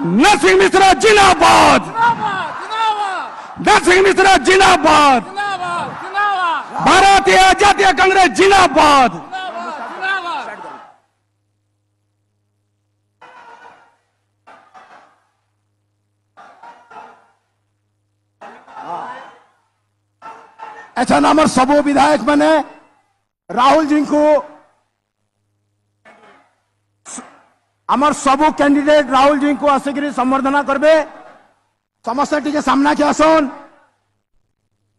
नरसिंह मिश्रा जिंदाबाद, नरसिंह मिश्रा जिंदाबाद, भारतीय जातीय कांग्रेस जिंदाबाद। अच्छा नाम सबू विधायक मैंने राहुल जी को आमर सबू कैंडिडेट राहुल जी को आसिक संबर्धना करबे। समस्त टी सामना के आसन।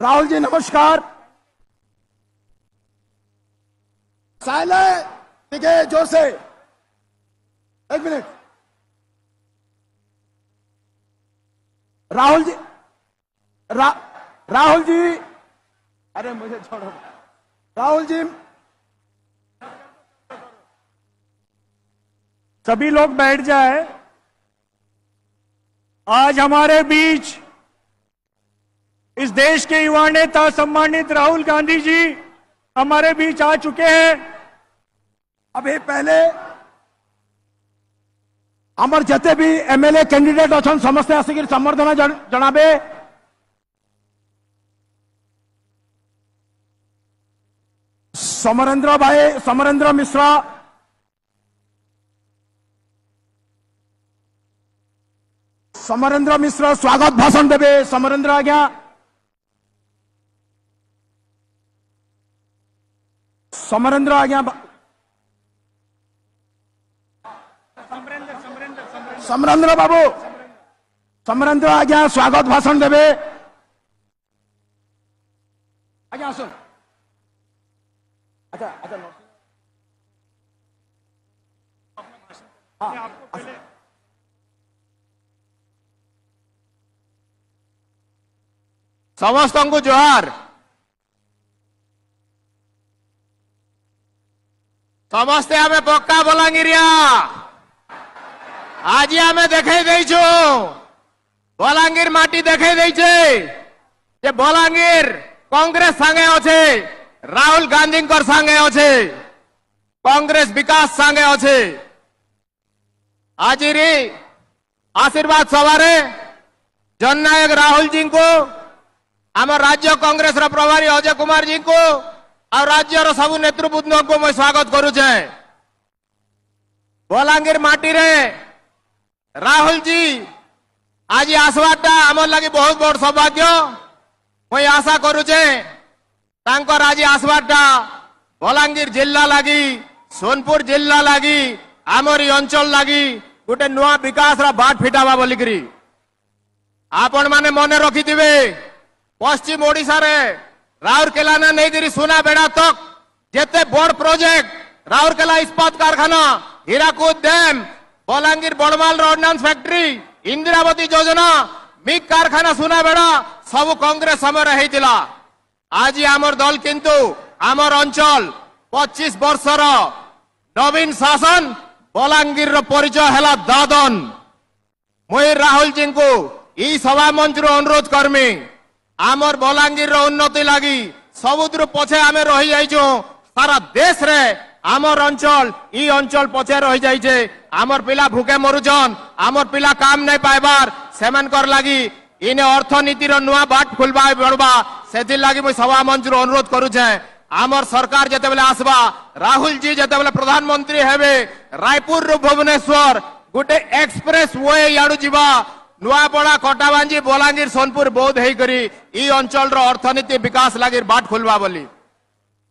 राहुल जी नमस्कार। साइले टीके जोर से 1 मिनट। राहुल जी राहुल जी अरे मुझे छोड़ो। राहुल जी सभी लोग बैठ जाए। आज हमारे बीच इस देश के युवा नेता सम्मानित राहुल गांधी जी हमारे बीच आ चुके हैं। अभी पहले आमर जते भी एमएलए कैंडिडेट अच्छा समस्ते आसिक संबर्धना जनाबे। समरेंद्र भाई समरेंद्र मिश्रा समरेंद्र मिश्र स्वागत भाषण देवे। समरेंद्र आज्ञा। समरेंद्र आज्ञा। समरेंद्र बाबू समरेंद्र आज्ञा स्वागत भाषण देवे। आज्ञा सुन। अच्छा अच्छा समस्त को जोहार। समस्ते आम पक्का बलांगीरिया आज आम देखे देइछु बलांगीर माटी देखे देइछे जे बलांगीर कांग्रेस संगे अच्छे, राहुल गांधी संगे अच्छे, कांग्रेस विकास संगे अच्छे। आज आशीर्वाद सभारे जननायक राहुल जी को आम राज्य कांग्रेस प्रभारी अजय कुमार जी को और राज्यर सबु नेतृवृंद को मैं स्वागत करुचे। बलांगीर माटी रे राहुल जी आज आसवाटा आम लगी बहुत बड़ सौभाग्य। मैं आशा करुचे तांकर आज आसवाटा बलांगीर जिला लगी सोनपुर जिला लगी आमरी अंचल लगी गोटे नुआ विकास बाट फिटावा बोलिकी आपण माने मन रखिथिबे। पश्चिम ओडिशा रे राउरकेला ने नहीं सुना बेड़ा तक जेते बड़ प्रोजेक्ट राउरकेला इस्पात कारखाना, Hirakud dam, Balangir Badmal ordnance factory, Indravati योजना, मिग कारखाना सुना बेड़ा सब कांग्रेस समय रहीतिला। आज आमर दल किंतु आमर अंचल 25 वर्षर नवीन शासन बलांगीर परिचय है दादन। मुई राहुल जी को ई सभा मंच अनुरोध करमी आमर बलांगीर उन्नति लगी सबुद्र पछे आमे रही जाइछो। सारा देश रे आमर अंचल ई अंचल पछे रही जाइछे। आमर पिला भूखे मरुछन, आमर पिला काम नहीं पाइबार सेमानकर लगी इने अर्थनीतिर नुआ बाट खुलबा बड़बा सेथि लगी मुई सभा मंच अनुरोध करुछे। आमर सरकार जेते बेले आसबा, राहुल जी जेते बेले प्रधानमंत्री हेबे, रायपुर रु भुवनेश्वर गोटे एक्सप्रेस वे याडू जीवा नुआपड़ा कटाबांजी बलांगीर सोनपुर बौद्ध होकर ई अंचल अर्थनीति विकास लगी बाट खुलवा बोली।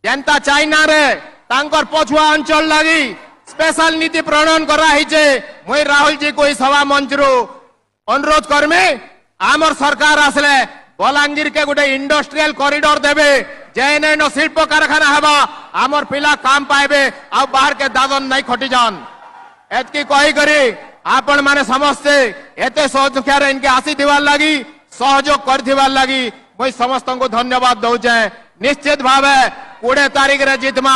जनता चाइना रे तांकर पछुआ अंचल लगी स्पेशल नीति प्रणयन कराइछे। मुई राहुल जी को सभा मंच अनुरोध करमी आमर सरकार आसले बलांगीर के गोटे इंडस्ट्रियल कॉरिडोर देवे जेन शिल्प कारखाना हेबा आमर पिला काम पाइबे आ बाहर के दादन नहीं खटी जान। एतकी कही करी आपण माने समस्ते एते संख्या रे इनके आसी दिवार लगी सहयोग कर दिवार लगी मुई समस्त को धन्यवाद दउचे। निश्चित भावे 20 तारीख रे जितमा,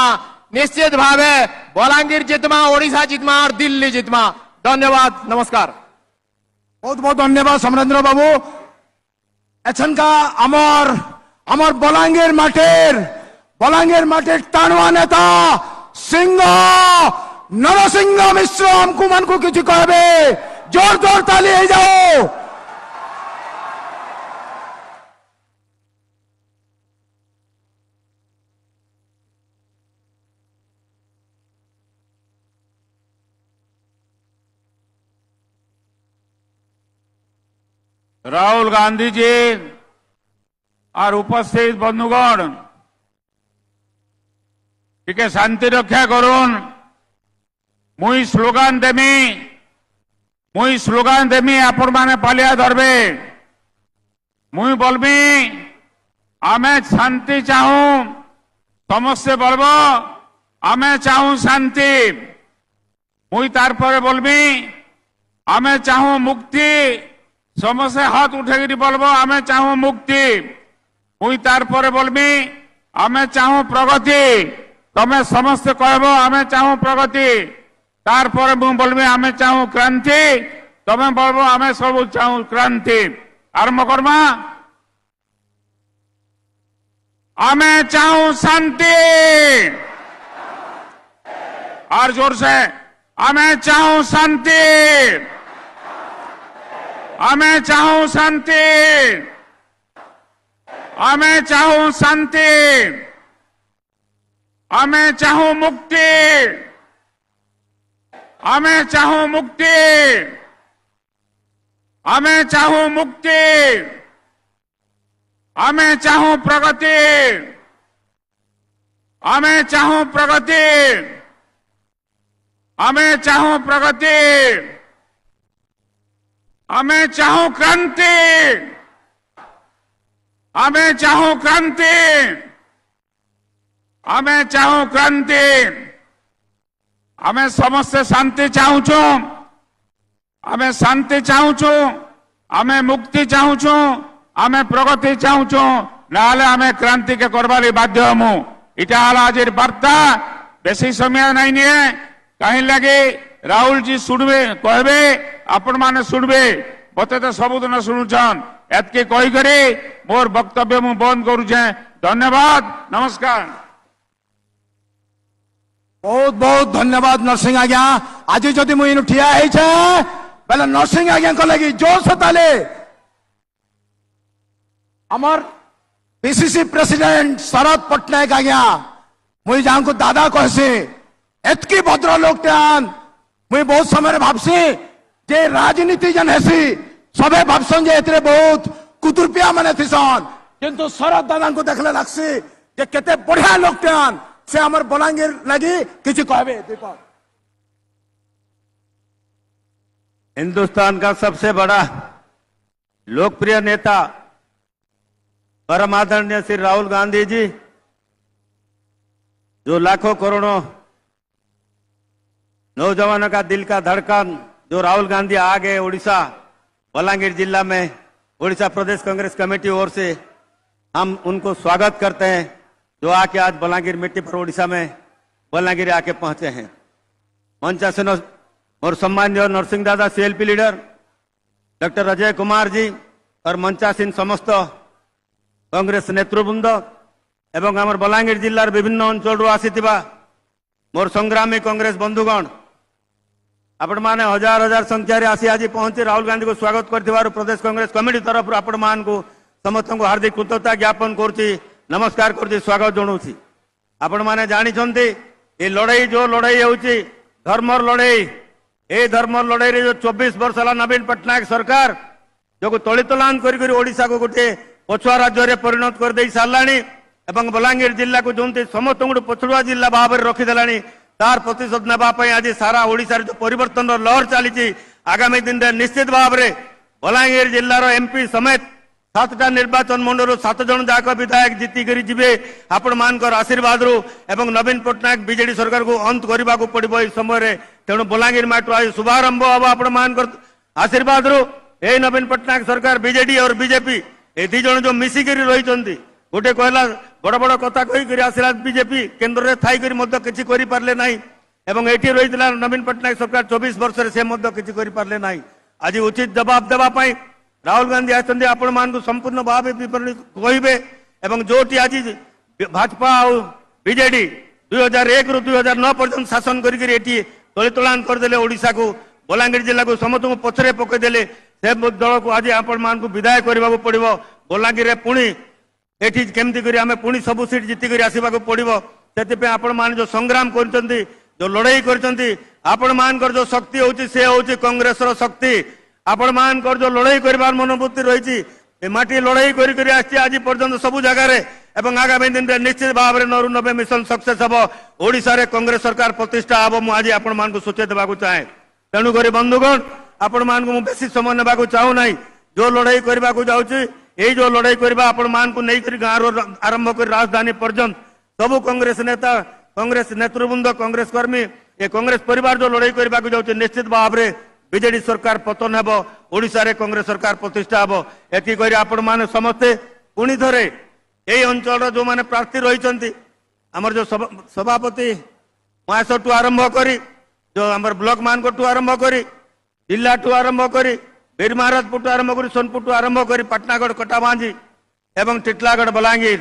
निश्चित भावे बलांगीर जितमा, ओडिशा जितमा और दिल्ली जितमा। धन्यवाद, नमस्कार। बहुत बहुत धन्यवाद समरेंद्र बाबू। एछन का अमर बलांगीर माटेर टाणुआ नेता सिंह नरसिंह मिश्र हमको मन को किसी कहबे जोर जोर ताली हो जाओ। राहुल गांधी जी और उपस्थित बंधुगण टिके शांति रक्षा करुन। मुई स्लोगान देमी आपण माने पालिया धरबे। मुई बोलबी आमे शांति चाहूं, समस्ते बोलबो आमे चाहूं शांति। मुई तार परे बोलबी आमे चाहूं मुक्ति, समस्ते हाथ उठेगी बोलबो आमे चाहूं मुक्ति। मुई तार परे बोलबी आमे चाहूं प्रगति, तमे समस्ते कहबो आमे चाहूं प्रगति। तार परे मु बोलबी आमे चाहूं क्रांति, तमे बोलबो आमे सब चाहूं क्रांति। आरंभ करमा। आमे चाहूं शांति, और जोर से आमे चाहूं शांति, आमे चाहूं शांति, आमे चाहूं शांति, आमे चाहूं मुक्ति, आमे चाहूं मुक्ति, आमे चाहूं मुक्ति, आमे चाहूं प्रगति, आमे चाहूं प्रगति, आमे चाहूं प्रगति, आमे चाहूं क्रांति, आमे चाहूं क्रांति, आमे चाहूं क्रांति। आमे समस्ते शांति चाहूँ, आमे शांति चाहूँ, आमे मुक्ति चाहूँ, आमे प्रगति चाहूँ, नाले आमे क्रांति के करवाली बाध्य हमु। इटा हला आज वार्ता। बेसी समय नहीं निये कहीं लगे राहुल जी सुनबे कहबे आपण माने सुनबे। मते तो सबुदिन शुणुछन। एतके कही करे मोर वक्तव्य मु बंद करूछे। धन्यवाद, नमस्कार। बहुत बहुत धन्यवाद नरसिंह आज्ञा। आज जदि मुझे ठिया बेले नरसिंह आज्ञा लगी जोर से ताले। अमर पीसीसी प्रेसिडेंट शरद पट्टनायक आज्ञा मुझे जहां को दादा कहसी एतकी भद्र लोग टान मुझे बहुत समय भावसी जे राजनीति जन हेसी सबे भावसन जे एतरे बहुत कुतुरपिया माने थिसन, किंतु शरद दादा को देखले लागसी जे केते बढ़िया लोग टान से हमर बलांगीर लगी किसी कहबे। दीपक हिंदुस्तान का सबसे बड़ा लोकप्रिय नेता परम आदरणीय श्री राहुल गांधी जी, जो लाखों करोड़ों नौजवानों का दिल का धड़कन, जो राहुल गांधी आ गए उड़ीसा बलांगीर जिला में, उड़ीसा प्रदेश कांग्रेस कमेटी ओर से हम उनको स्वागत करते हैं, जो आके आज बलांगीर मिट्टी पर उड़ीसा में बलांगीर आके पहुंचे हैं। मंचासीन और सम्मान्य नरसिंह दादा CLP leader doctor Ajay Kumar ji और मंचासीन समस्त कांग्रेस नेतृवृंद एवं आम बलांगीर जिलार विभिन्न अंचल आसीथिबा मोर संग्रामी कांग्रेस बंधुगण, आपण माने हजार हजार संख्यारे आसी आज पहुंची राहुल गांधी को स्वागत करथिबारु प्रदेश कांग्रेस कमिटी तरफ आपण मान को समस्त को हार्दिक कृतज्ञता ज्ञापन करछि, नमस्कार करछि, स्वागत जणाउछि। आपण माने जानिछन्ति ए लड़ाई जो लड़ाई होउछि धर्मर लड़ाई। ए धर्मर लड़ाई रे जो 24 वर्ष हला नवीन पट्टनायक सरकार जो तलितलान करी ओडिशा को गोटे पछुआ राज्य रे परिणत कर देई सारलानी एवं बलांगीर जिला को जोंति समस्त पछुआ जिला भाव में रखिदेलानी तार प्रतिशोध नेबा पई आज सारा ओडिशा रे जो परिवर्तन लहर चली आगामी दिन में निश्चित भाव में बलांगीर जिलार एमपी समेत 7टा निर्वाचन मंडल 7 जन जाक विधायक जीतिक जीवे आपण मानकर आशीर्वाद रू एवं नवीन पट्टनायक बीजेडी सरकार को अंत करने को पड़ो इस समय। तेणु बलांगीर माटू आज शुभारंभ हम आपण मानकर आशीर्वाद रू ए नवीन पट्टनायक सरकार बीजेडी और बीजेपी ए 2 जन जो मिसिकी रही गोटे कहला बड़ बड़ कथा कही आसला बीजेपी केन्द्र में थी किसी करें ना एवं ये रही नवीन पट्टनायक सरकार 24 वर्ष से किसी करें ना। आज उचित जवाब देवाई राहुल गांधी आसते आपण मान संपूर्ण भाव विवरणी कहे एवं जोटी आज भाजपा और बीजेडी 2001 ରୁ 2009 पर्यंत शासन करी तलितलान करदे ओडिशा को बलांगीर जिला को समस्त को पछरे पकईदेले से दल को आज आपण मान को विदाय करने पड़ो बलांगीर में पुणी एठी केमती करी आमे पुणी सब सीट जीति करी आसीबा को पड़िबो सेति आपण मान जो संग्राम करचंती जो लड़ाई करचंती आपण मान कर जो शक्ति होची से होची कांग्रेस रो शक्ति आपण मान कर जो लड़ाई करबार मनोवृत्ति रहिची ए माटी लड़ाई करी करी आछि आज पर्यंत सब जगह रे एवं आगामी दिन रे निश्चित भाव रे 9 मिशन सक्सेस हबो ओडिसा रे कांग्रेस सरकार प्रतिष्ठा हबो मु आज आपण मान को सूचित देबाकू चाहे तेणु करी बंधुगण आपण मान को मु बेसी समय नेबाकू चाहू नाही जो लड़ाई करबाकू जाउची यही जो लड़ाई करबा आपण मान को नहीं करी गाँव आरंभ कर राजधानी पर्यंत सबू कांग्रेस नेता कांग्रेस नेतृवृंद कांग्रेस कर्मी ये कांग्रेस परिवार जो लड़ाई करबा को जाउची निश्चित भाव रे बीजेडी सरकार पतन हेबो ओडिसा रे कांग्रेस सरकार प्रतिष्ठा हेबो एति करी आपण मान समस्ते पुणी थरे एई अंचल जो माने प्रार्थी रहिचंती हमर जो सभापति महासठू आरंभ करी जो हमर ब्लॉक मान को आरंभ करी जिला ठू आरंभ करी वीर महाराजपुर आरंभ कर सोनपुर आरंभ कर पाटनागढ़ कटाबांजी एवं टिटलागढ़ बलांगीर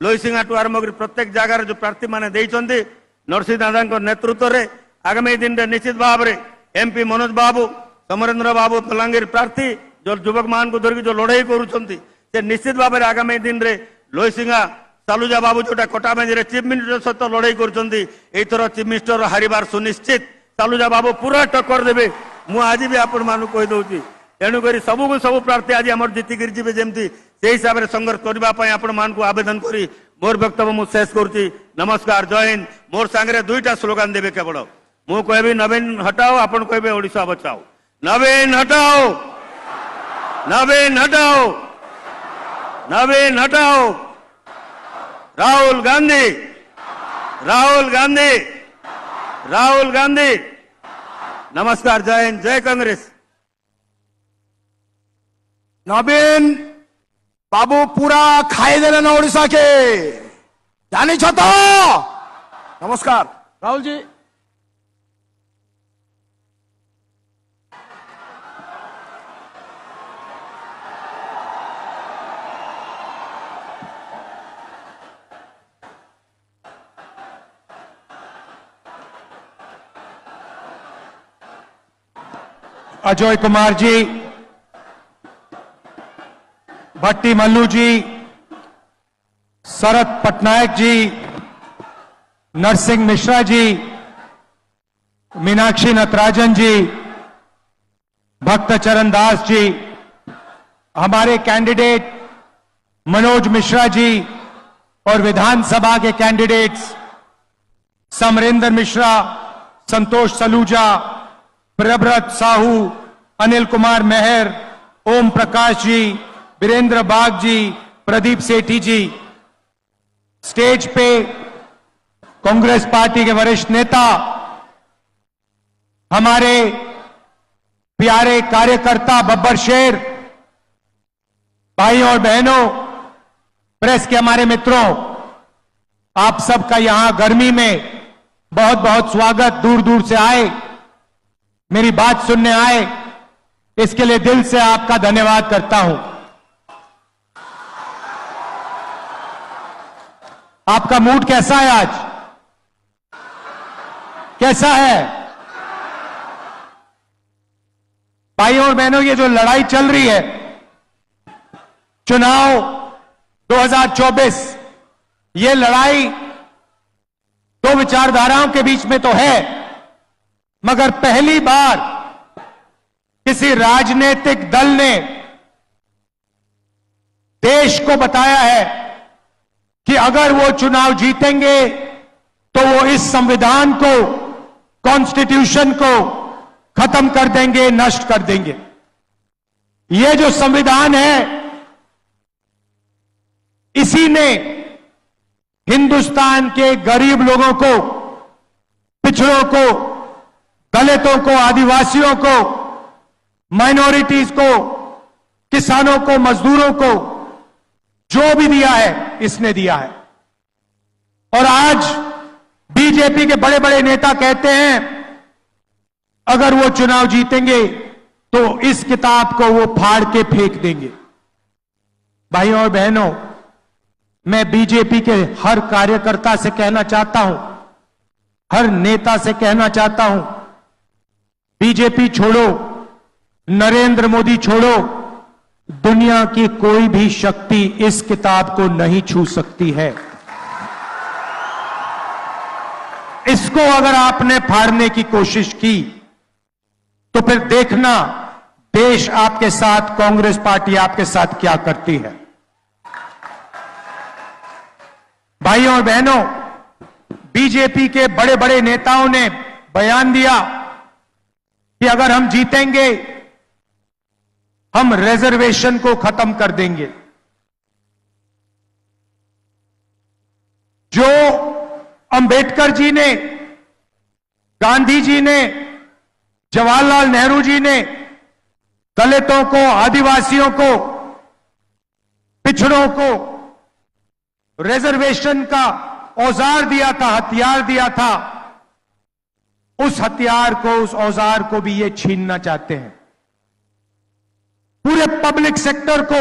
लोईसिंगा ठू आरंभ कर प्रत्येक जगार जो प्रार्थी माने देइचंती नरसिंह दादा नेतृत्व रे आगामी दिन रे निश्चित भाव रे एमपी मनोज बाबू समरेंद्र बाबू बलांगीर प्रार्थी जो युवक मान को धरिक जो लड़ाई करूछंती से निश्चित भाव रे आगामी दिन रे लोईसिंगा सालुजा बाबू जोटा कटाबांजी रे चीफ मिनिस्टर सहित लड़ाई करूछंती एथर चीफ मिनिस्टर हारिबार सुनिश्चित सालुजा बाबू पूरा टक्कर देबे मु आज भी आपण मानु कहि दउची तेणुक सबू प्रार्थी आज आम जीतिक जी जमी से हिसाब से संघर्ष करने आपण मान को आवेदन करी मोर वक्तव्य मु शेष करुच्ची नमस्कार जय हिंद मोर सांगे दुईटा स्लोगान देवे केवल मु कहबी नवीन हटाओ आपण कहबे ओडिशा बचाओ नवीन हटाओ नवीन हटाओ नवीन हटाओ राहुल गांधी राहुल गांधी राहुल गांधी नमस्कार जय हिंद जय कांग्रेस नवीन बाबू पूरा खाई देने ना ओडिशा के जानी छ तो नमस्कार राहुल जी अजय कुमार जी भट्टी मल्लू जी शरद पटनायक जी नरसिंह मिश्रा जी मीनाक्षी नटराजन जी भक्त चरण दास जी हमारे कैंडिडेट मनोज मिश्रा जी और विधानसभा के कैंडिडेट्स समरेंद्र मिश्रा संतोष सलूजा प्रभव्रत साहू अनिल कुमार मेहर ओम प्रकाश जी वीरेंद्र बाग जी प्रदीप सेठी जी स्टेज पे कांग्रेस पार्टी के वरिष्ठ नेता हमारे प्यारे कार्यकर्ता बब्बर शेर भाई और बहनों प्रेस के हमारे मित्रों आप सबका यहां गर्मी में बहुत बहुत स्वागत दूर दूर से आए मेरी बात सुनने आए इसके लिए दिल से आपका धन्यवाद करता हूं आपका मूड कैसा है आज कैसा है भाइयों और बहनों ये जो लड़ाई चल रही है चुनाव 2024 ये लड़ाई दो विचारधाराओं के बीच में तो है मगर पहली बार किसी राजनीतिक दल ने देश को बताया है कि अगर वो चुनाव जीतेंगे तो वो इस संविधान को कॉन्स्टिट्यूशन को खत्म कर देंगे नष्ट कर देंगे ये जो संविधान है इसी ने हिंदुस्तान के गरीब लोगों को पिछड़ों को दलितों को आदिवासियों को माइनॉरिटीज को किसानों को मजदूरों को जो भी दिया है इसने दिया है और आज बीजेपी के बड़े बड़े नेता कहते हैं अगर वो चुनाव जीतेंगे तो इस किताब को वो फाड़ के फेंक देंगे भाइयों और बहनों मैं बीजेपी के हर कार्यकर्ता से कहना चाहता हूं हर नेता से कहना चाहता हूं बीजेपी छोड़ो, नरेंद्र मोदी छोड़ो, दुनिया की कोई भी शक्ति इस किताब को नहीं छू सकती है। इसको अगर आपने फाड़ने की कोशिश की तो फिर देखना देश आपके साथ, कांग्रेस पार्टी आपके साथ क्या करती है। भाइयों और बहनों, बीजेपी के बड़े बड़े नेताओं ने बयान दिया कि अगर हम जीतेंगे हम रिजर्वेशन को खत्म कर देंगे। जो अंबेडकर जी ने, गांधी जी ने, जवाहरलाल नेहरू जी ने दलितों को, आदिवासियों को, पिछड़ों को रिजर्वेशन का औजार दिया था, हथियार दिया था, उस हथियार को, उस औजार को भी ये छीनना चाहते हैं। पूरे पब्लिक सेक्टर को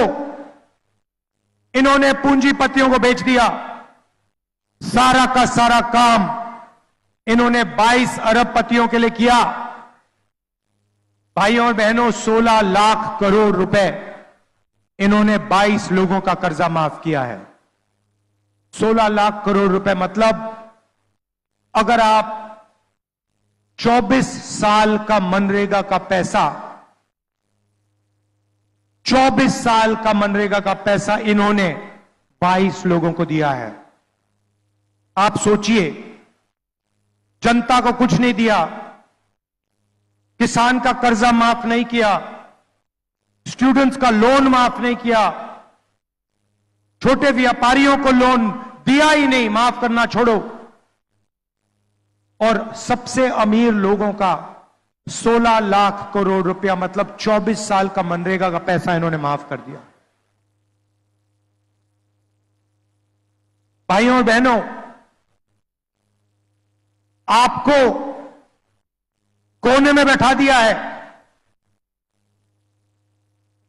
इन्होंने पूंजीपतियों को बेच दिया। सारा का सारा काम इन्होंने 22 अरबपतियों के लिए किया। भाइयों और बहनों, 16 लाख करोड़ रुपए इन्होंने 22 लोगों का कर्जा माफ किया है। 16 लाख करोड़ रुपए मतलब अगर आप 24 साल का मनरेगा का पैसा, 24 साल का मनरेगा का पैसा इन्होंने 22 लोगों को दिया है। आप सोचिए, जनता को कुछ नहीं दिया, किसान का कर्जा माफ नहीं किया, स्टूडेंट्स का लोन माफ नहीं किया, छोटे व्यापारियों को लोन दिया ही नहीं, माफ करना छोड़ो, और सबसे अमीर लोगों का 16 लाख करोड़ रुपया मतलब 24 साल का मनरेगा का पैसा इन्होंने माफ कर दिया। भाइयों और बहनों, आपको कोने में बैठा दिया है।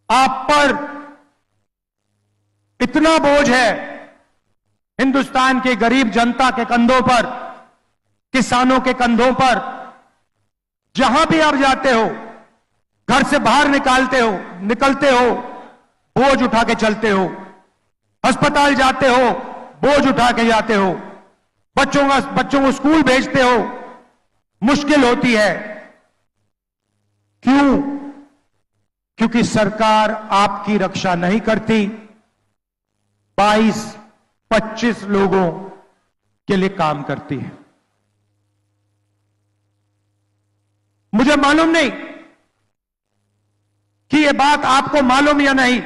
आप पर इतना बोझ है हिंदुस्तान के गरीब जनता के कंधों पर, किसानों के कंधों पर। जहां भी आप जाते हो, घर से बाहर निकलते हो, बोझ उठा के चलते हो, अस्पताल जाते हो, बोझ उठा के जाते हो, बच्चों को स्कूल भेजते हो, मुश्किल होती है। क्यों? क्योंकि सरकार आपकी रक्षा नहीं करती। 22-25 लोगों के लिए काम करती है। मुझे मालूम नहीं कि यह बात आपको मालूम या नहीं,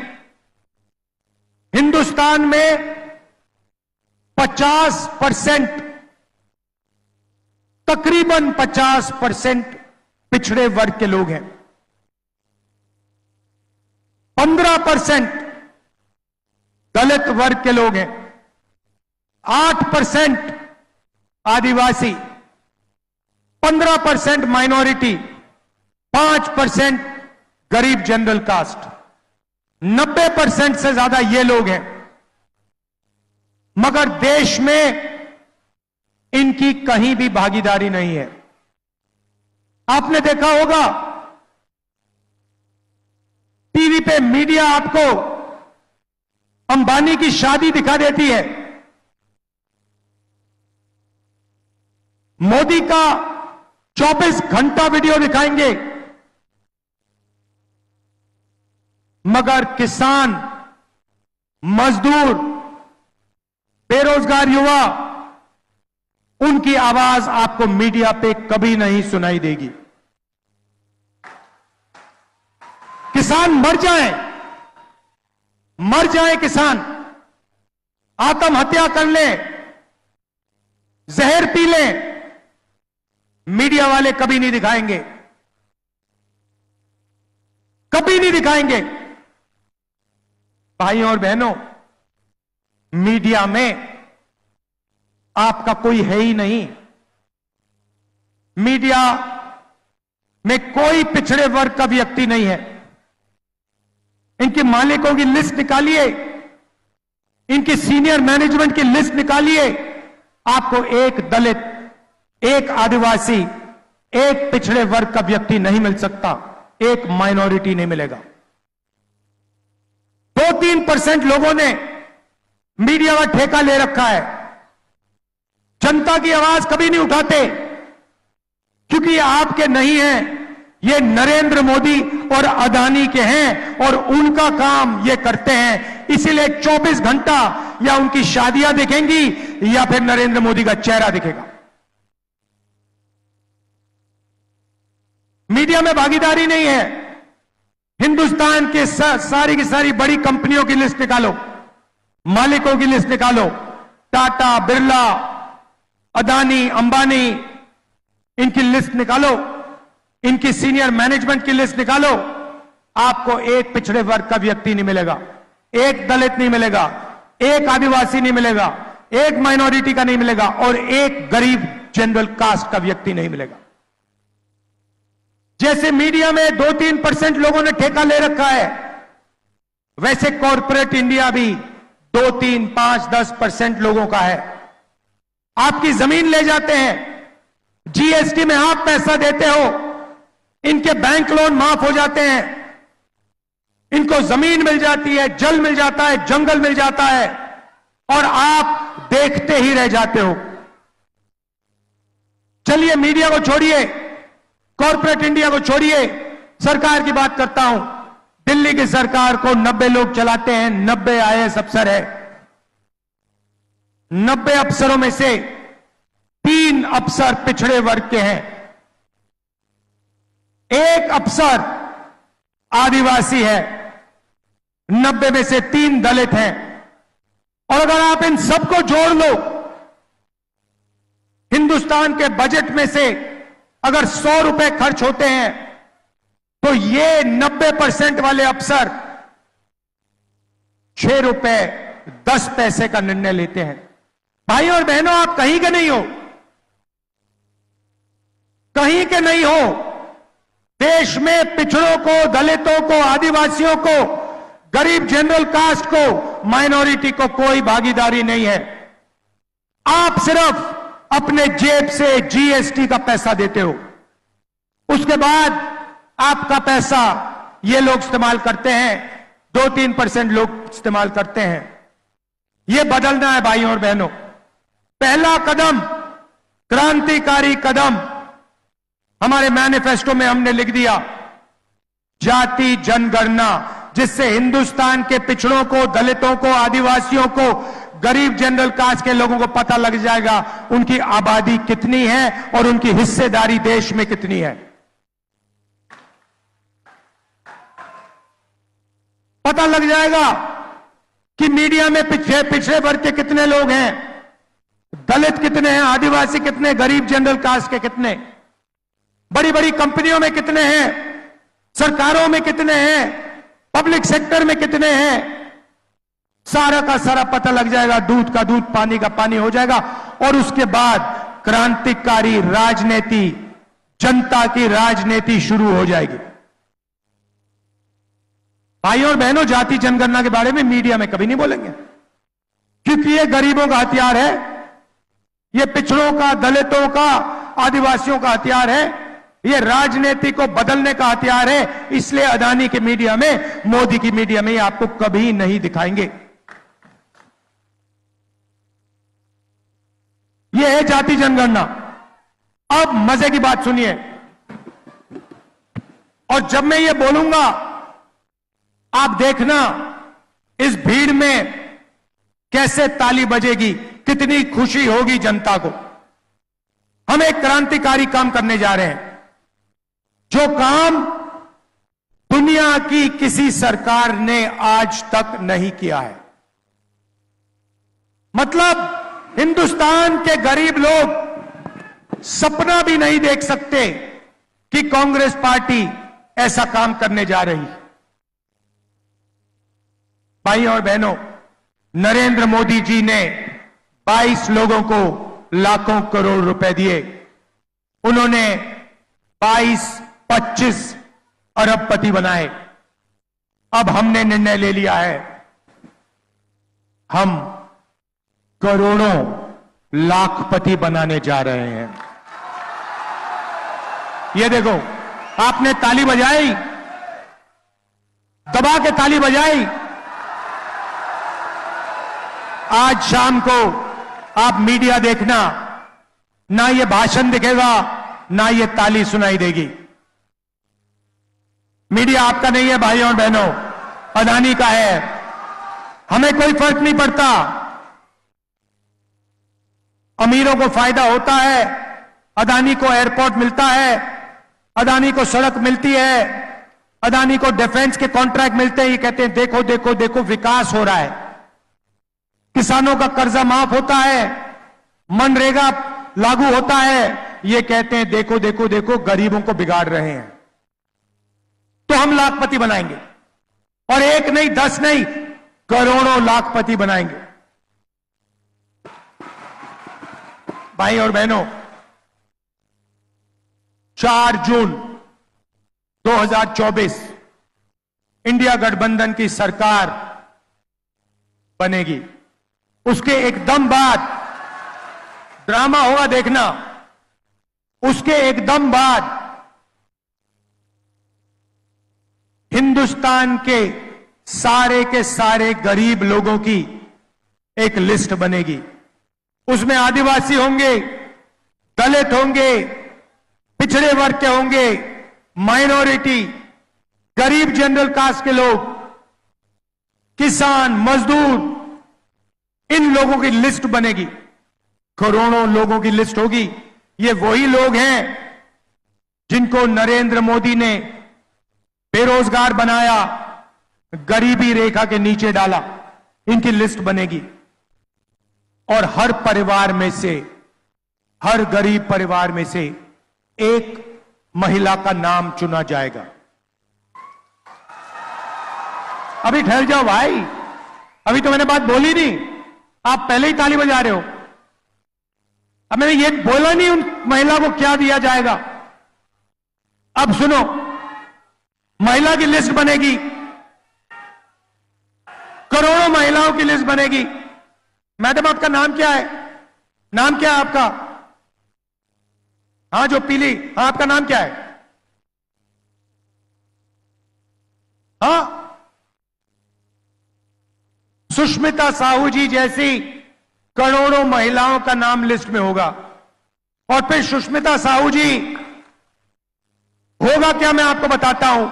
हिंदुस्तान में 50%, तकरीबन 50% पिछड़े वर्ग के लोग हैं। 15% दलित वर्ग के लोग हैं। 8% आदिवासी, 15% माइनॉरिटी, 5% गरीब जनरल कास्ट, 90% से ज्यादा ये लोग हैं। मगर देश में इनकी कहीं भी भागीदारी नहीं है। आपने देखा होगा टीवी पे मीडिया आपको अंबानी की शादी दिखा देती है, मोदी का 24 घंटा वीडियो दिखाएंगे, मगर किसान, मजदूर, बेरोजगार युवा, उनकी आवाज आपको मीडिया पे कभी नहीं सुनाई देगी। किसान मर जाए किसान, आत्महत्या कर ले, जहर पी ले, मीडिया वाले कभी नहीं दिखाएंगे, कभी नहीं दिखाएंगे। भाइयों और बहनों, मीडिया में आपका कोई है ही नहीं। मीडिया में कोई पिछड़े वर्ग का व्यक्ति नहीं है। इनके मालिकों की लिस्ट निकालिए, इनके सीनियर मैनेजमेंट की लिस्ट निकालिए, आपको एक दलित, एक आदिवासी, एक पिछड़े वर्ग का व्यक्ति नहीं मिल सकता, एक माइनॉरिटी नहीं मिलेगा। 2-3% लोगों ने मीडिया का ठेका ले रखा है, जनता की आवाज कभी नहीं उठाते, क्योंकि ये आपके नहीं हैं, ये नरेंद्र मोदी और अदानी के हैं और उनका काम ये करते हैं। इसीलिए 24 घंटा या उनकी शादियां दिखेंगी या फिर नरेंद्र मोदी का चेहरा दिखेगा। मीडिया में भागीदारी नहीं है। हिंदुस्तान के सारी की सारी बड़ी कंपनियों की लिस्ट निकालो, मालिकों की लिस्ट निकालो, टाटा, बिरला, अदानी, अंबानी, इनकी लिस्ट निकालो, इनकी सीनियर मैनेजमेंट की लिस्ट निकालो, आपको एक पिछड़े वर्ग का व्यक्ति नहीं मिलेगा, एक दलित नहीं मिलेगा, एक आदिवासी नहीं मिलेगा, एक माइनॉरिटी का नहीं मिलेगा और एक गरीब जनरल कास्ट का व्यक्ति नहीं मिलेगा। जैसे मीडिया में 2-3% लोगों ने ठेका ले रखा है, वैसे कॉरपोरेट इंडिया भी 2-3, 5, 10% लोगों का है। आपकी जमीन ले जाते हैं, जीएसटी में आप पैसा देते हो, इनके बैंक लोन माफ हो जाते हैं, इनको जमीन मिल जाती है, जल मिल जाता है, जंगल मिल जाता है और आप देखते ही रह जाते हो। चलिए मीडिया को छोड़िए, कॉरपोरेट इंडिया को छोड़िए, सरकार की बात करता हूं। दिल्ली की सरकार को 90 लोग चलाते हैं, 90 आईएएस अफसर है। 90 अफसरों में से 3 अफसर पिछड़े वर्ग के हैं, एक अफसर आदिवासी है, 90 में से 3 दलित हैं। और अगर आप इन सबको जोड़ लो, हिंदुस्तान के बजट में से अगर 100 रुपए खर्च होते हैं तो ये 90% वाले अफसर 6 रुपए 10 पैसे का निर्णय लेते हैं। भाई और बहनों, आप कहीं के नहीं हो, कहीं के नहीं हो। देश में पिछड़ों को, दलितों को, आदिवासियों को, गरीब जनरल कास्ट को, माइनॉरिटी को कोई भागीदारी नहीं है। आप सिर्फ अपने जेब से जीएसटी का पैसा देते हो, उसके बाद आपका पैसा ये लोग इस्तेमाल करते हैं, 2-3% लोग इस्तेमाल करते हैं। ये बदलना है भाइयों और बहनों। पहला कदम, क्रांतिकारी कदम हमारे मैनिफेस्टो में हमने लिख दिया, जाति जनगणना, जिससे हिंदुस्तान के पिछड़ों को, दलितों को, आदिवासियों को, गरीब जनरल कास्ट के लोगों को पता लग जाएगा उनकी आबादी कितनी है और उनकी हिस्सेदारी देश में कितनी है। पता लग जाएगा कि मीडिया में पिछड़े वर्ग के कितने लोग हैं, दलित कितने हैं, आदिवासी कितने, गरीब जनरल कास्ट के कितने, बड़ी बड़ी कंपनियों में कितने हैं, सरकारों में कितने हैं, पब्लिक सेक्टर में कितने हैं। सारा का सारा पता लग जाएगा, दूध का दूध, पानी का पानी हो जाएगा। और उसके बाद क्रांतिकारी राजनीति, जनता की राजनीति शुरू हो जाएगी। भाइयों और बहनों, जाति जनगणना के बारे में मीडिया में कभी नहीं बोलेंगे, क्योंकि ये गरीबों का हथियार है, ये पिछड़ों का, दलितों का, आदिवासियों का हथियार है, ये राजनीति को बदलने का हथियार है। इसलिए अदानी की मीडिया में, मोदी की मीडिया में आपको कभी नहीं दिखाएंगे। यह है जाति जनगणना। अब मजे की बात सुनिए, और जब मैं ये बोलूंगा आप देखना इस भीड़ में कैसे ताली बजेगी, कितनी खुशी होगी जनता को। हम एक क्रांतिकारी काम करने जा रहे हैं, जो काम दुनिया की किसी सरकार ने आज तक नहीं किया है। मतलब हिंदुस्तान के गरीब लोग सपना भी नहीं देख सकते कि कांग्रेस पार्टी ऐसा काम करने जा रही है। भाइयों और बहनों, नरेंद्र मोदी जी ने 22 लोगों को लाखों करोड़ रुपए दिए। उन्होंने 22-25 अरबपति बनाए। अब हमने निर्णय ले लिया है, हम करोड़ों लाखपति बनाने जा रहे हैं। ये देखो, आपने ताली बजाई, दबा के ताली बजाई। आज शाम को आप मीडिया देखना, ना ये भाषण दिखेगा, ना ये ताली सुनाई देगी। मीडिया आपका नहीं है भाइयों और बहनों, अदानी का है। हमें कोई फर्क नहीं पड़ता। अमीरों को फायदा होता है, अदानी को एयरपोर्ट मिलता है, अदानी को सड़क मिलती है, अदानी को डिफेंस के कॉन्ट्रैक्ट मिलते हैं। ये कहते हैं देखो देखो देखो विकास हो रहा है, किसानों का कर्जा माफ होता है, मनरेगा लागू होता है। ये कहते हैं देखो देखो देखो गरीबों को बिगाड़ रहे हैं। तो हम लाखपति बनाएंगे, और एक नहीं, 10 नहीं, करोड़ों लाखपति बनाएंगे। भाई और बहनों, 4 जून 2024 इंडिया गठबंधन की सरकार बनेगी। उसके एकदम बाद ड्रामा होगा, देखना। उसके एकदम बाद हिंदुस्तान के सारे गरीब लोगों की एक लिस्ट बनेगी। उसमें आदिवासी होंगे, दलित होंगे, पिछड़े वर्ग के होंगे, माइनॉरिटी, गरीब जनरल कास्ट के लोग, किसान, मजदूर, इन लोगों की लिस्ट बनेगी। करोड़ों लोगों की लिस्ट होगी। ये वही लोग हैं जिनको नरेंद्र मोदी ने बेरोजगार बनाया, गरीबी रेखा के नीचे डाला। इनकी लिस्ट बनेगी, और हर परिवार में से, हर गरीब परिवार में से एक महिला का नाम चुना जाएगा। अभी ठहर जाओ भाई, अभी तो मैंने बात बोली नहीं, आप पहले ही ताली बजा रहे हो। अब मैंने ये बोला नहीं उन महिला को क्या दिया जाएगा। अब सुनो, महिला की लिस्ट बनेगी, करोड़ों महिलाओं की लिस्ट बनेगी। मैडम आपका नाम क्या है? नाम क्या है आपका? हाँ जो पीली, हाँ आपका नाम क्या है? हाँ, सुष्मिता साहू जी जैसी करोड़ों महिलाओं का नाम लिस्ट में होगा। और फिर सुष्मिता साहू जी होगा क्या, मैं आपको बताता हूं।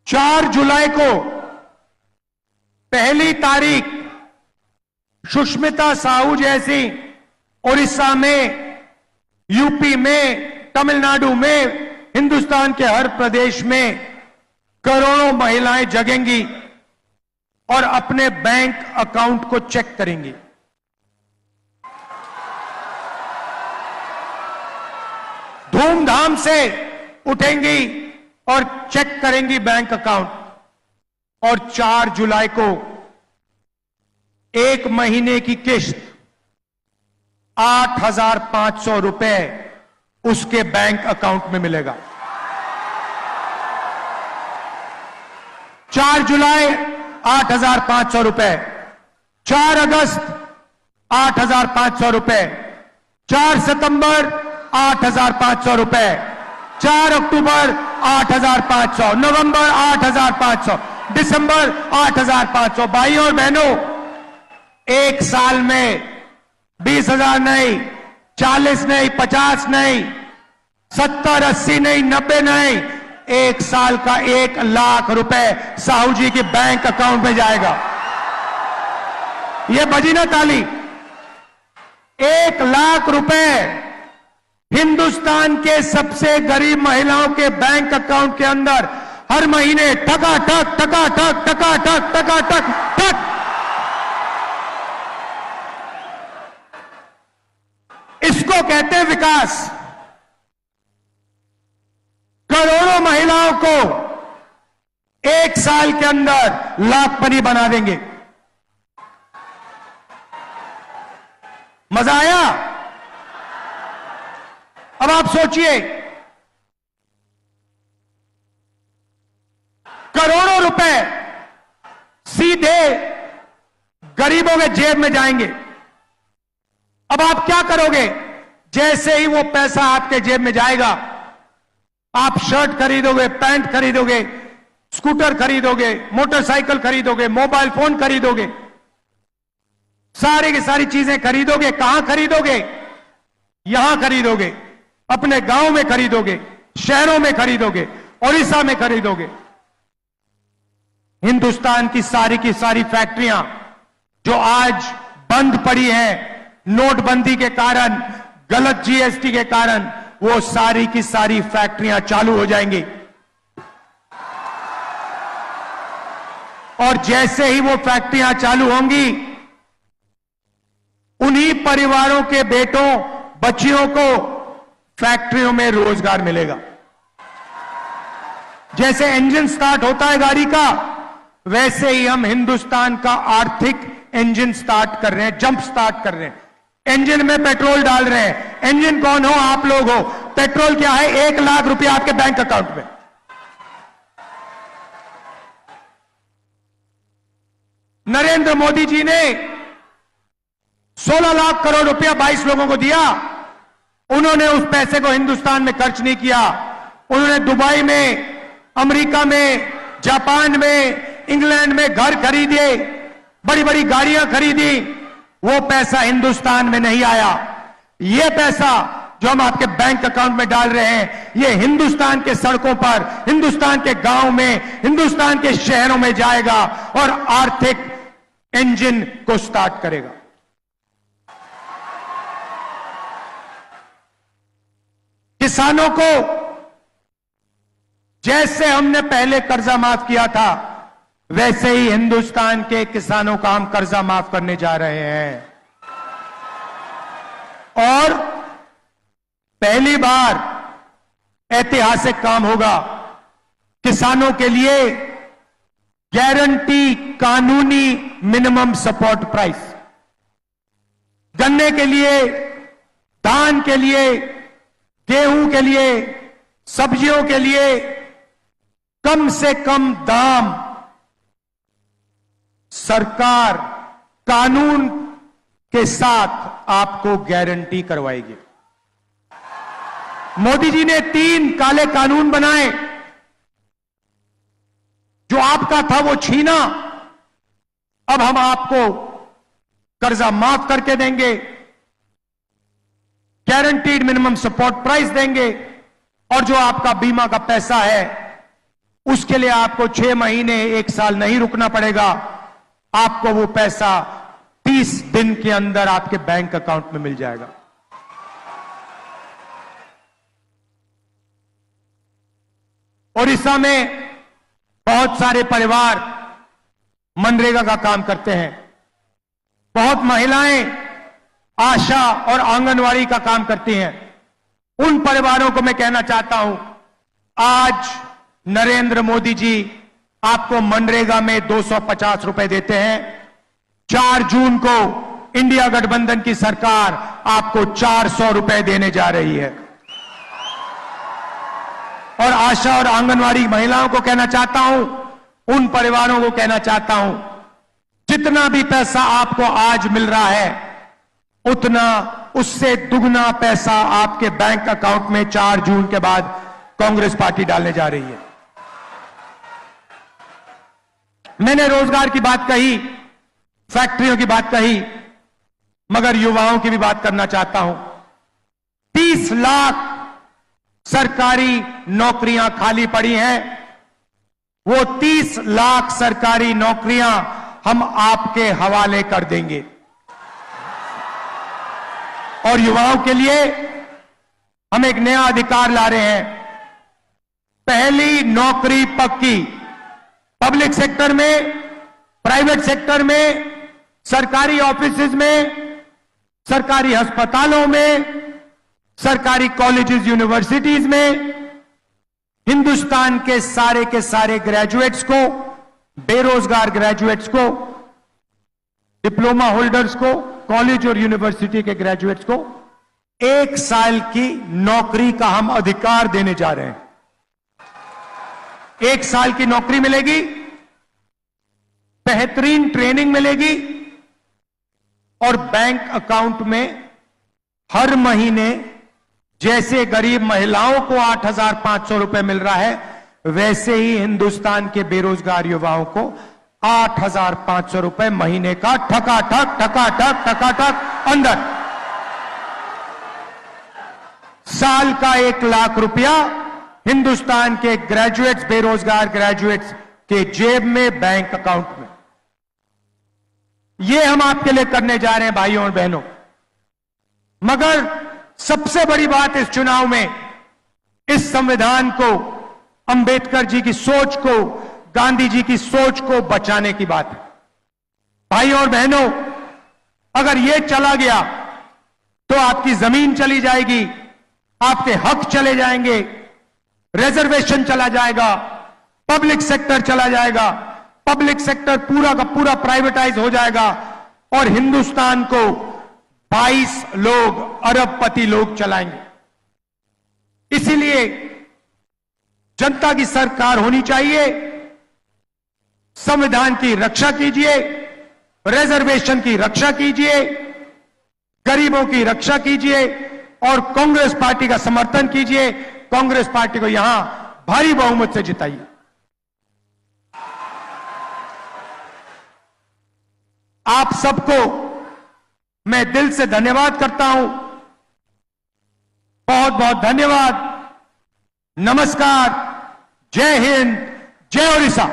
4 जुलाई को पहली तारीख सुष्मिता साहू जैसी उड़ीसा में, यूपी में, तमिलनाडु में, हिंदुस्तान के हर प्रदेश में करोड़ों महिलाएं जगेंगी और अपने बैंक अकाउंट को चेक करेंगी। धूमधाम से उठेंगी और चेक करेंगी बैंक अकाउंट। और 4 जुलाई को 1 महीने की किस्त 8,500 रुपए उसके बैंक अकाउंट में मिलेगा। 4 जुलाई 8,500 रुपए, 4 अगस्त 8,500 रुपए, 4 सितंबर 8,500 रुपए, 4 अक्टूबर 8,500, नवंबर 8,500, दिसंबर 8,500। भाई और बहनों, एक साल में 20,000 नहीं, 40 नहीं, 50 नहीं, 70, 80 नहीं, 90 नहीं, एक साल का 1 लाख रुपए साहू जी के बैंक अकाउंट में जाएगा। यह बजी ना ताली। 1 लाख रुपए हिंदुस्तान के सबसे गरीब महिलाओं के बैंक अकाउंट के अंदर हर महीने टकाटक टकाटक टकाटक टकाटक टक। इसको कहते हैं विकास। करोड़ों महिलाओं को 1 साल के अंदर लाखपति बना देंगे। मजा आया? अब आप सोचिए, करोड़ों रुपए सीधे गरीबों के जेब में जाएंगे। अब आप क्या करोगे? जैसे ही वो पैसा आपके जेब में जाएगा, आप शर्ट खरीदोगे, पैंट खरीदोगे, स्कूटर खरीदोगे, मोटरसाइकिल खरीदोगे, मोबाइल फोन खरीदोगे, सारी की सारी चीजें खरीदोगे। कहां खरीदोगे? यहां खरीदोगे, अपने गांव में खरीदोगे, शहरों में खरीदोगे, उड़ीसा में खरीदोगे। हिंदुस्तान की सारी फैक्ट्रियां जो आज बंद पड़ी हैं नोटबंदी के कारण, गलत जीएसटी के कारण, वो सारी की सारी फैक्ट्रियां चालू हो जाएंगी। और जैसे ही वो फैक्ट्रियां चालू होंगी, उन्हीं परिवारों के बेटों बच्चियों को फैक्ट्रियों में रोजगार मिलेगा। जैसे इंजन स्टार्ट होता है गाड़ी का, वैसे ही हम हिंदुस्तान का आर्थिक इंजन स्टार्ट कर रहे हैं, जंप स्टार्ट कर रहे हैं। इंजन में पेट्रोल डाल रहे हैं। इंजन कौन हो? आप लोग हो। पेट्रोल क्या है? 1 लाख रुपया आपके बैंक अकाउंट में। नरेंद्र मोदी जी ने 16 लाख करोड़ रुपया 22 लोगों को दिया। उन्होंने उस पैसे को हिंदुस्तान में खर्च नहीं किया। उन्होंने दुबई में, अमेरिका में, जापान में, इंग्लैंड में घर खरीदे, बड़ी बड़ी गाड़ियां खरीदी। वो पैसा हिंदुस्तान में नहीं आया। ये पैसा जो हम आपके बैंक अकाउंट में डाल रहे हैं, ये हिंदुस्तान के सड़कों पर, हिंदुस्तान के गांव में, हिंदुस्तान के शहरों में जाएगा और आर्थिक इंजन को स्टार्ट करेगा। किसानों को जैसे हमने पहले कर्जा माफ किया था, वैसे ही हिंदुस्तान के किसानों का हम कर्जा माफ करने जा रहे हैं। और पहली बार ऐतिहासिक काम होगा। किसानों के लिए गारंटी कानूनी मिनिमम सपोर्ट प्राइस, गन्ने के लिए, धान के लिए, गेहूं के लिए, सब्जियों के लिए कम से कम दाम सरकार कानून के साथ आपको गारंटी करवाएगी। मोदी जी ने 3 काले कानून बनाए। जो आपका था वो छीना, अब हम आपको कर्जा माफ करके देंगे, गारंटीड मिनिमम सपोर्ट प्राइस देंगे, और जो आपका बीमा का पैसा है उसके लिए आपको 6 महीने 1 साल नहीं रुकना पड़ेगा। आपको वो पैसा 30 दिन के अंदर आपके बैंक अकाउंट में मिल जाएगा। उड़ीसा में बहुत सारे परिवार मनरेगा का काम करते हैं। बहुत महिलाएं आशा और आंगनवाड़ी का काम करती हैं। उन परिवारों को मैं कहना चाहता हूं, आज नरेंद्र मोदी जी आपको मनरेगा में 250 रुपए देते हैं। 4 जून को इंडिया गठबंधन की सरकार आपको 400 रुपए देने जा रही है। और आशा और आंगनवाड़ी महिलाओं को कहना चाहता हूं, उन परिवारों को कहना चाहता हूं, जितना भी पैसा आपको आज मिल रहा है, उतना, उससे दुगना पैसा आपके बैंक अकाउंट में 4 जून के बाद कांग्रेस पार्टी डालने जा रही है। मैंने रोजगार की बात कही, फैक्ट्रियों की बात कही, मगर युवाओं की भी बात करना चाहता हूं। 30 लाख सरकारी नौकरियां खाली पड़ी हैं। वो 30 लाख सरकारी नौकरियां हम आपके हवाले कर देंगे। और युवाओं के लिए हम एक नया अधिकार ला रहे हैं। पहली नौकरी पक्की, पब्लिक सेक्टर में, प्राइवेट सेक्टर में, सरकारी ऑफिसेज में, सरकारी अस्पतालों में, सरकारी कॉलेजेस, यूनिवर्सिटीज में, हिंदुस्तान के सारे ग्रेजुएट्स को, बेरोजगार ग्रेजुएट्स को, डिप्लोमा होल्डर्स को, कॉलेज और यूनिवर्सिटी के ग्रेजुएट्स को 1 साल की नौकरी का हम अधिकार देने जा रहे हैं। 1 साल की नौकरी मिलेगी, बेहतरीन ट्रेनिंग मिलेगी और बैंक अकाउंट में हर महीने जैसे गरीब महिलाओं को 8,500 रुपए मिल रहा है, वैसे ही हिंदुस्तान के बेरोजगार युवाओं को 8,500 रुपए महीने का ठकाठक अंदर। साल का 1 लाख रुपया हिंदुस्तान के ग्रेजुएट्स, बेरोजगार ग्रेजुएट्स के जेब में, बैंक अकाउंट में। ये हम आपके लिए करने जा रहे हैं भाइयों और बहनों। मगर सबसे बड़ी बात इस चुनाव में, इस संविधान को, अंबेडकर जी की सोच को, गांधी जी की सोच को बचाने की बात है। भाइयों और बहनों, अगर यह चला गया तो आपकी जमीन चली जाएगी, आपके हक चले जाएंगे, रिजर्वेशन चला जाएगा, पब्लिक सेक्टर चला जाएगा, पब्लिक सेक्टर पूरा का पूरा प्राइवेटाइज हो जाएगा और हिंदुस्तान को 22 लोग, अरबपति लोग चलाएंगे। इसीलिए जनता की सरकार होनी चाहिए। संविधान की रक्षा कीजिए, रिजर्वेशन की रक्षा कीजिए, गरीबों की रक्षा कीजिए और कांग्रेस पार्टी का समर्थन कीजिए। कांग्रेस पार्टी को यहां भारी बहुमत से जिताइए। आप सबको मैं दिल से धन्यवाद करता हूं। बहुत बहुत धन्यवाद। नमस्कार। जय हिंद, जय उड़ीसा।